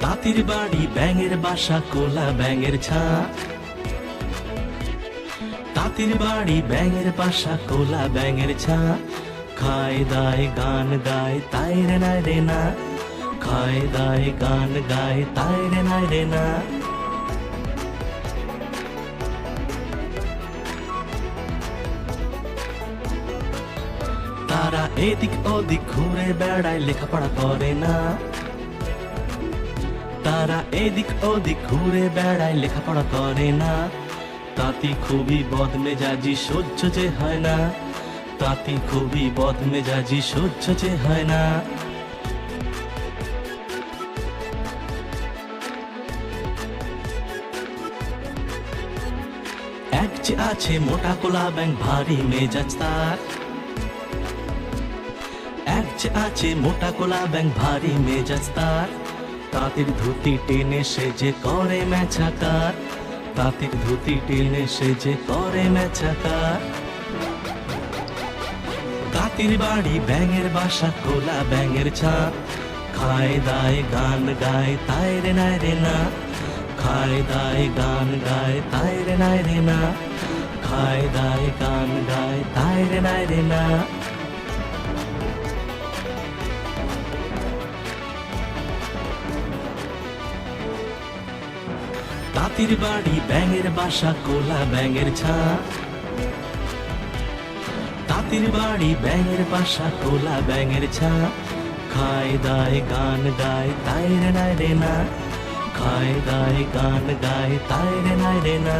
তাঁতির বাড়ি ব্যাঙের বাসা কোলা ব্যাঙের ছা। তাঁতির বাড়ি ব্যাঙের বাসা কোলা ব্যাঙের ছা। খায় দায় গান গায় তাই রে নাই রে না। খায় দায় গান গায় তাই রে নাই রে না। তারা এদিক ওদিক ঘুরে বেড়ায় লেখাপড়া করে না। তারা এদিক ওদিক ঘুরে বেড়ায় লেখাপড়া করে না। তাঁতি খুবই বদমেজাজি সহ্য যে হয় না। তাঁতি খুবই বদমেজাজি সহ্য যে হয় না। এক যে আছে মোটা কোলা ব্যাঙ ভারী মেজাজ তার। এক যে আছে মোটা কোলা ব্যাঙ ভারী মেজাজ তার। তাঁতির ধুতি টেনে সে যে করে মেছাকার। তাঁতির ধুতি টেনে সে যে করে মেছাকার। তাঁতির বাড়ি ব্যাঙের বাসা কোলা ব্যাঙের ছা। খায় দায় গান গায় তাই রে নাই রে না। খায় দায় গান গায় তাই রে নাই রে না। খায় দায় গান গায় তাই রে নাই রে না। তাঁতির বাড়ি ব্যাঙের বাসা কোলা ব্যাঙের ছা। তাঁতির বাড়ি ব্যাঙের বাসা কোলা ব্যাঙের ছা। খায় দায় গান গায় তাই রে নাই রে না। খায় দায় গান গায় তাই রে নাই রে না।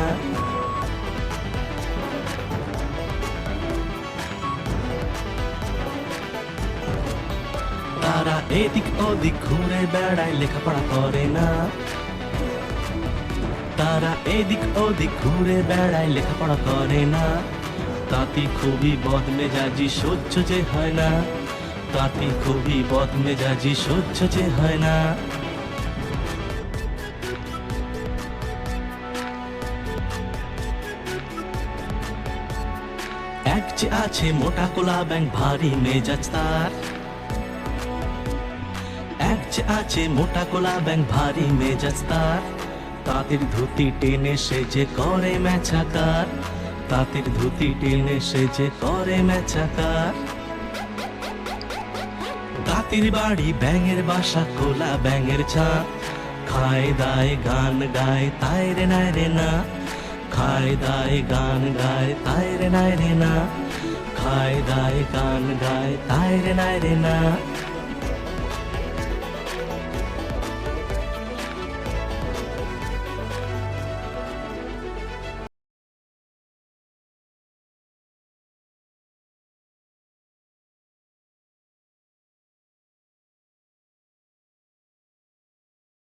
তারা এদিক ওদিক ঘুরে বেড়ায় লেখাপড়া করে না। তারা এদিক ওদিক ঘুরে বেড়ায় লেখাপড়া করে না। তাঁতি খুবই বদমেজাজি সহ্য যে হয় না। তাঁতি খুবই বদমেজাজি সহ্য যে হয় না। এক যে আছে মোটা কোলা ব্যাঙ ভারী মেজাজ তার। এক যে আছে মোটা কোলা ব্যাঙ ভারী মেজাজ তার। তাঁতির ধুতি টেনে সে যে করে মেছাকার। তাঁতির ধুতি টেনে সে যে করে মেছাকার। তাঁতির বাড়ি ব্যাঙের বাসা কোলা ব্যাঙের ছা। খায় দায় গান গায় তাই রে নাই রে না। খায় দায় গান গায় তাই রে নাই রে না। খায় দায় গান গায় তাই রে নাই রে না।